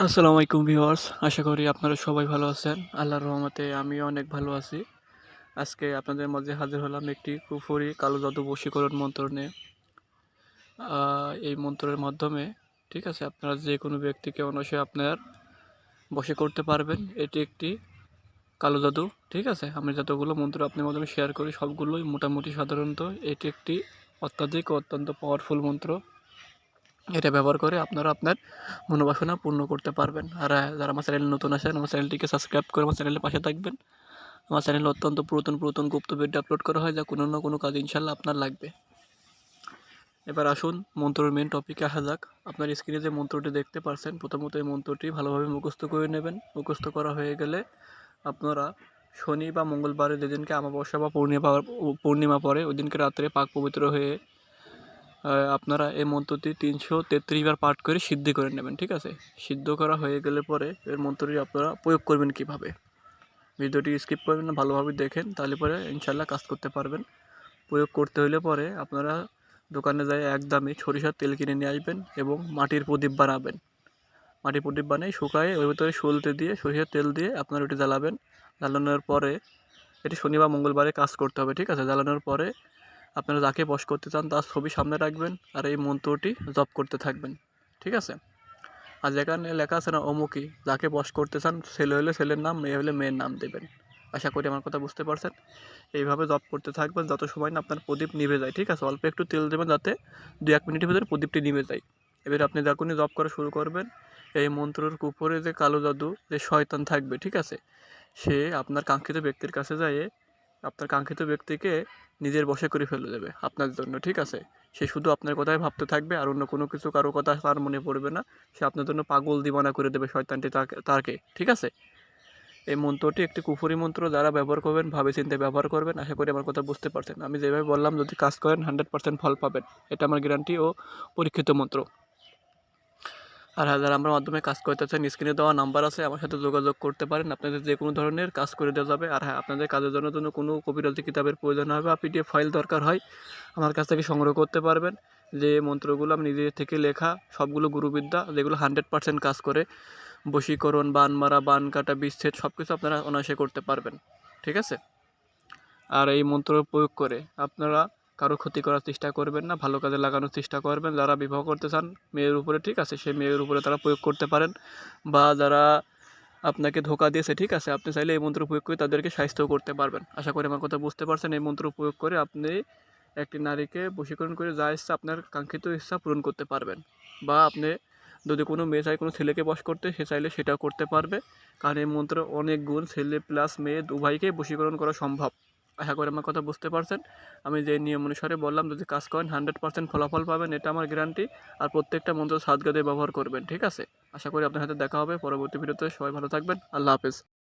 আসসালামু আলাইকুম ভিউয়ার্স, আশা করি আপনারা সবাই ভালো আছেন। আল্লাহর রহমতে আমিও অনেক ভালো আছি। আজকে আপনাদের মাঝে হাজির হলাম একটি কুফরি কালো জাদু বশীকরণ মন্ত্র নিয়ে। এই মন্ত্রের মাধ্যমে ঠিক আছে, আপনারা যে কোনো ব্যক্তিকে অনায়াসে আপনার বশে করতে পারবেন। এটি একটি কালো জাদু, ঠিক আছে। আমি যতগুলো মন্ত্র আপনার মাধ্যমে শেয়ার করি সবগুলোই মোটামুটি সাধারণত এটি একটি অত্যাধিক ও অত্যন্ত পাওয়ারফুল মন্ত্র। এটা ব্যবহার করে আপনারা আপনার মনোবাসনা পূর্ণ করতে পারবেন। আর যারা আমার চ্যানেলে নতুন আসেন, আমার চ্যানেলটিকে সাবস্ক্রাইব করে আমার চ্যানেলের পাশে থাকবেন। আমার চ্যানেলে অত্যন্ত পুরাতন গুপ্ত ভিডিও আপলোড করা হয়, যা কোনো না কোনো কাজে ইনশাল্লাহ আপনার লাগবে। এবার আসুন মন্ত্রের মেন টপিকে আসা যাক। আপনার স্ক্রিনে যে মন্ত্রটি দেখতে পাচ্ছেন, প্রথমত এই মন্ত্রটি ভালোভাবে মুখস্থ করে নেবেন। মুখস্থ করা হয়ে গেলে আপনারা শনি বা মঙ্গলবারে যেদিনকে অমাবস্যা বা পূর্ণিমা পড়ে ওই দিনকে রাত্রে পাক পবিত্র হয়ে আপনারা এই মন্ত্রটি 333 বার পাঠ করে সিদ্ধি করে নেবেন, ঠিক আছে। সিদ্ধ করা হয়ে গেলে পরে এর মন্ত্রটি আপনারা প্রয়োগ করবেন কিভাবে, ভিডিওটি স্কিপ করবেন না, ভালোভাবে দেখেন, তাহলে পরে ইনশাল্লাহ কাজ করতে পারবেন। প্রয়োগ করতে হলে পরে আপনারা দোকানে যায় একদমই সরিষার তেল কিনে নিয়ে আসবেন এবং মাটির প্রদীপ বানাবেন। মাটির প্রদীপ বানিয়ে শুকায়ে ওর ভিতরে সলতে দিয়ে সরিষার তেল দিয়ে আপনারা ওটি জ্বালাবেন। জ্বালানোর পরে এটি শনি বা মঙ্গলবারে কাজ করতে হবে, ঠিক আছে। জ্বালানোর পরে আপনারা যাকে বশ করতে চান তার ছবি সামনে রাখবেন আর এই মন্ত্রটি জপ করতে থাকবেন, ঠিক আছে। আর যেখানে লেখা আছে না অমুকি, যাকে বশ করতে চান, ছেলে হলে ছেলের নাম, মেয়ে হলে মেয়ের নাম দেবেন। আশা করি আমার কথা বুঝতে পারছেন। এইভাবে জপ করতে থাকবেন যত সময় না আপনার প্রদীপ নিভে যায়, ঠিক আছে। অল্প একটু তেল দেবেন যাতে 2-1 মিনিটের ভিতরে প্রদীপটি নিভে যায়। এবার আপনি যখনই জপ করা শুরু করবেন, এই মন্ত্রের উপরে যে কালো জাদু, যে শয়তান থাকবে, ঠিক আছে, সে আপনার কাঙ্ক্ষিত ব্যক্তির কাছে যায় আপনার কাঙ্ক্ষিত ব্যক্তিকে নিজের বশে করে ফেলে দেবে আপনার জন্য, ঠিক আছে। সে শুধু আপনার কথাই ভাবতে থাকবে আর অন্য কোনো কিছু কারো কথা তার মনে পড়বে না। সে আপনার জন্য পাগল দিবানা করে দেবে শয়তানটি তাকে, ঠিক আছে। এই মন্ত্রটি একটি কুফরি মন্ত্র, যারা ব্যবহার করবেন ভাবে চিন্তে ব্যবহার করবেন। আশা করি আমার কথা বুঝতে পারছেন। আমি যেভাবে বললাম যদি কাজ করেন 100% ফল পাবেন, এটা আমার গ্যারান্টি ও পরীক্ষিত মন্ত্র। আর যারা আমার মাধ্যমে কাজ করতে চান, স্ক্রিনে দেওয়া নাম্বার আছে, আমার সাথে যোগাযোগ করতে পারেন। আপনাদের যে কোনো ধরনের কাজ করে দেওয়া যাবে। আর হ্যাঁ, আপনাদের কাজের জন্য কোনো কপিরাজি কিতাবের প্রয়োজন হবে বা পিডিএফ ফাইল দরকার হয়, আমার কাছ থেকে সংগ্রহ করতে পারবেন। যে মন্ত্রগুলো আমি নিজে থেকে লেখা, সবগুলো গুরুবিদ্যা, যেগুলো 100% কাজ করে। বশীকরণ, বান মারা, বান কাটা, বিচ্ছেদ সব কিছু আপনারা অনায়াসে করতে পারবেন, ঠিক আছে। আর এই মন্ত্র প্রয়োগ করে আপনারা কারো ক্ষতি করার চেষ্টা করবেন না, ভালো কাজে লাগানোর চেষ্টা করবেন। যারা বিবাহ করতে চান মেয়ের উপরে, ঠিক আছে, সেই মেয়ের উপরে তারা প্রয়োগ করতে পারেন। বা যারা আপনাকে ধোকা দিয়েছে, ঠিক আছে, আপনি চাইলে এই মন্ত্র প্রয়োগ করে তাদেরকে সাহায্য করতে পারবেন। আশা করি আমার কথা বুঝতে পারছেন। এই মন্ত্র প্রয়োগ করে আপনি একটি নারীকে বশীকরণ করে যা ইচ্ছা আপনার কাঙ্ক্ষিত ইচ্ছা পূরণ করতে পারবেন। বা আপনি যদি কোনো মেয়ে চায় কোনো ছেলেকে বশ করতে, সে চাইলে সেটাও করতে পারবে। কারণ এই মন্ত্র অনেক গুণ, ছেলে প্লাস মেয়ে উভয়কেই বশীকরণ করা সম্ভব। আশা করি আমার কথা বুঝতে পারছেন। আমি যে নিয়ম অনুসারে বললাম যদি কাজ করেন 100% ফলাফল পাবেন, এটা আমার গ্যারান্টি। আর প্রত্যেকটা মন্ত্র সাদগাতে ব্যবহার করবেন, ঠিক আছে। আশা করি আপনার সাথে দেখা হবে পরবর্তী ভিডিওতে। সবাই ভালো থাকবেন। আল্লাহ হাফেজ।